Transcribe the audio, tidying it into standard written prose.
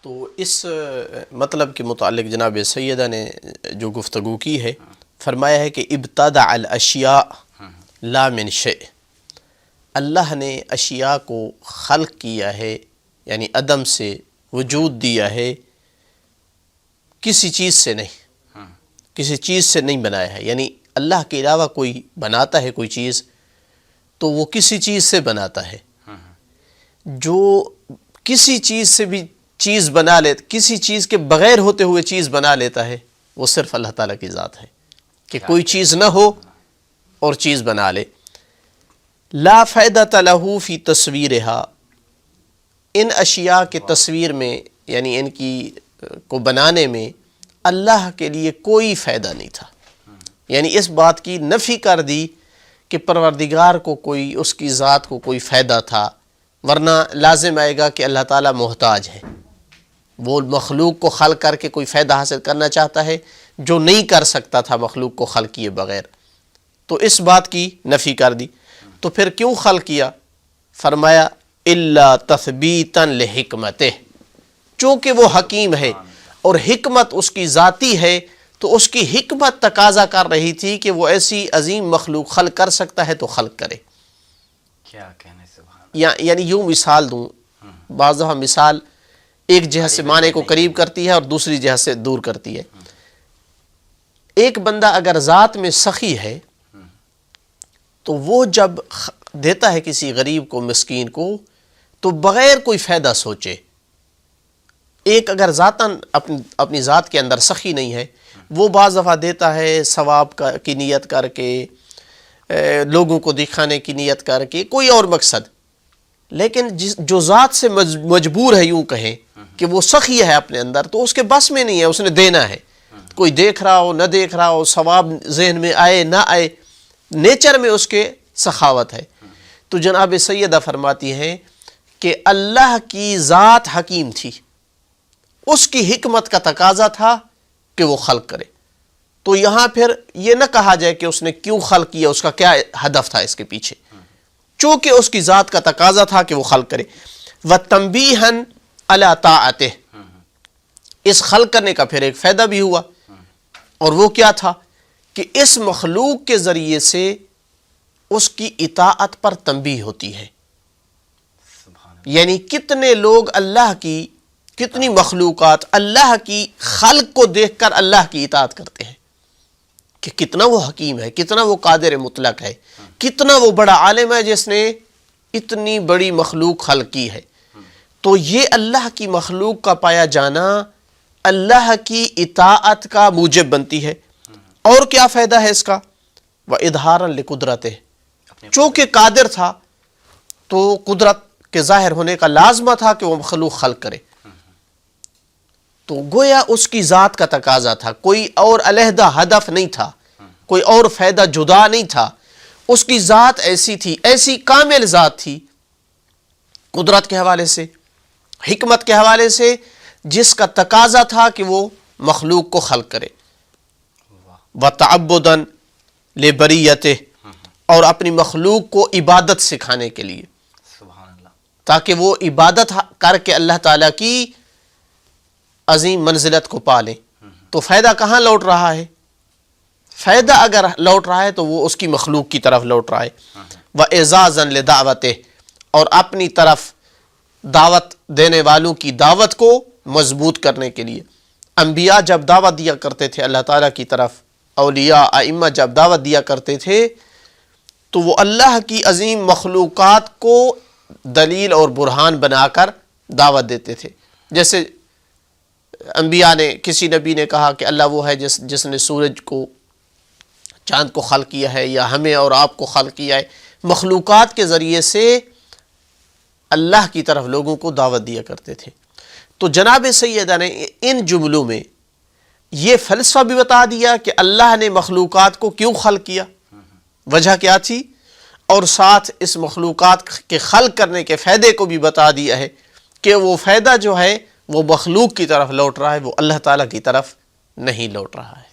تو اس مطلب کے متعلق جناب سیدہ نے جو گفتگو کی ہے، فرمایا ہے کہ ابتدع الاشیاء لا من شیء، اللہ نے اشیاء کو خلق کیا ہے، یعنی عدم سے وجود دیا ہے، کسی چیز سے نہیں، کسی چیز سے نہیں بنایا ہے۔ یعنی اللہ کے علاوہ کوئی بناتا ہے کوئی چیز تو وہ کسی چیز سے بناتا ہے، جو کسی چیز سے بھی چیز بنا لیتا، کسی چیز کے بغیر ہوتے ہوئے چیز بنا لیتا ہے، وہ صرف اللہ تعالیٰ کی ذات ہے کہ کوئی چیز نہ ہو اور چیز بنا لے۔ لا فائدۃ لہ فی تصویرہا، ان اشیاء کے تصویر میں یعنی ان کی کو بنانے میں اللہ کے لیے کوئی فائدہ نہیں تھا، یعنی اس بات کی نفی کر دی کہ پروردگار کو کوئی، اس کی ذات کو کوئی فائدہ تھا، ورنہ لازم آئے گا کہ اللہ تعالیٰ محتاج ہے، وہ مخلوق کو خلق کر کے کوئی فائدہ حاصل کرنا چاہتا ہے جو نہیں کر سکتا تھا مخلوق کو خلق کیے بغیر، تو اس بات کی نفی کر دی۔ تو پھر کیوں خلق کیا؟ فرمایا الا تثبیتا لحکمتہ، چونکہ وہ حکیم ہے اور حکمت اس کی ذاتی ہے، تو اس کی حکمت تقاضا کر رہی تھی کہ وہ ایسی عظیم مخلوق خلق کر سکتا ہے تو خلق کرے۔ کیا کہنے سبحان، یعنی یوں مثال دوں، بعض دفعہ مثال ایک جہت سے معنی کو قریب کرتی ہے اور دوسری جہت سے دور کرتی ہے۔ ایک بندہ اگر ذات میں سخی ہے تو وہ جب دیتا ہے کسی غریب کو، مسکین کو، تو بغیر کوئی فائدہ سوچے۔ ایک اگر ذاتاً اپنی ذات کے اندر سخی نہیں ہے، وہ بعض دفعہ دیتا ہے ثواب کی نیت کر کے، لوگوں کو دکھانے کی نیت کر کے، کوئی اور مقصد، لیکن جو ذات سے مجبور ہے، یوں کہیں کہ وہ سخی ہے اپنے اندر، تو اس کے بس میں نہیں ہے، اس نے دینا ہے، کوئی دیکھ رہا ہو نہ دیکھ رہا ہو، ثواب ذہن میں آئے نہ آئے، نیچر میں اس کے سخاوت ہے۔ تو جناب سیدہ فرماتی ہیں کہ اللہ کی ذات حکیم تھی، اس کی حکمت کا تقاضا تھا کہ وہ خلق کرے، تو یہاں پھر یہ نہ کہا جائے کہ اس نے کیوں خلق کیا، اس کا کیا ہدف تھا اس کے پیچھے، چونکہ اس کی ذات کا تقاضا تھا کہ وہ خلق کرے۔ وَتَنْبِيهًا عَلَىٰ طَاعَتِهِ، اس خلق کرنے کا پھر ایک فائدہ بھی ہوا، اور وہ کیا تھا کہ اس مخلوق کے ذریعے سے اس کی اطاعت پر تنبیہ ہوتی ہے۔ یعنی کتنے لوگ اللہ کی، کتنی مخلوقات اللہ کی خلق کو دیکھ کر اللہ کی اطاعت کرتے ہیں کہ کتنا وہ حکیم ہے، کتنا وہ قادر مطلق ہے، کتنا وہ بڑا عالم ہے جس نے اتنی بڑی مخلوق خلق کی ہے۔ تو یہ اللہ کی مخلوق کا پایا جانا اللہ کی اطاعت کا موجب بنتی ہے۔ اور کیا فائدہ ہے اس کا؟ وَإِظْهَارًا لِقُدْرَتِهِ، چونکہ قادر تھا تو قدرت کے ظاہر ہونے کا لازمہ تھا کہ وہ مخلوق خلق کرے، تو گویا اس کی ذات کا تقاضا تھا، کوئی اور علیحدہ ہدف نہیں تھا، کوئی اور فائدہ جدا نہیں تھا، اس کی ذات ایسی تھی، ایسی کامل ذات تھی قدرت کے حوالے سے، حکمت کے حوالے سے، جس کا تقاضا تھا کہ وہ مخلوق کو خلق کرے۔ وَتَعَبُّدًا لِبَرِيَّتِهِ، اور اپنی مخلوق کو عبادت سکھانے کے لیے، تاکہ وہ عبادت کر کے اللہ تعالیٰ کی عظیم منزلت کو پالیں۔ تو فائدہ کہاں لوٹ رہا ہے؟ فائدہ اگر لوٹ رہا ہے تو وہ اس کی مخلوق کی طرف لوٹ رہا ہے۔ وَإِعْزَازًا لِدَعْوَتِهِ، اور اپنی طرف دعوت دینے والوں کی دعوت کو مضبوط کرنے کے لیے۔ انبیاء جب دعوت دیا کرتے تھے اللہ تعالیٰ کی طرف، اولیاء ائمہ جب دعوت دیا کرتے تھے، تو وہ اللہ کی عظیم مخلوقات کو دلیل اور برہان بنا کر دعوت دیتے تھے۔ جیسے انبیاء نے، کسی نبی نے کہا کہ اللہ وہ ہے جس نے سورج کو، چاند کو خلق کیا ہے، یا ہمیں اور آپ کو خلق کیا ہے، مخلوقات کے ذریعے سے اللہ کی طرف لوگوں کو دعوت دیا کرتے تھے۔ تو جناب سیدہ نے ان جملوں میں یہ فلسفہ بھی بتا دیا کہ اللہ نے مخلوقات کو کیوں خلق کیا، وجہ کیا تھی، اور ساتھ اس مخلوقات کے خلق کرنے کے فائدے کو بھی بتا دیا ہے کہ وہ فائدہ جو ہے وہ مخلوق کی طرف لوٹ رہا ہے، وہ اللہ تعالیٰ کی طرف نہیں لوٹ رہا ہے۔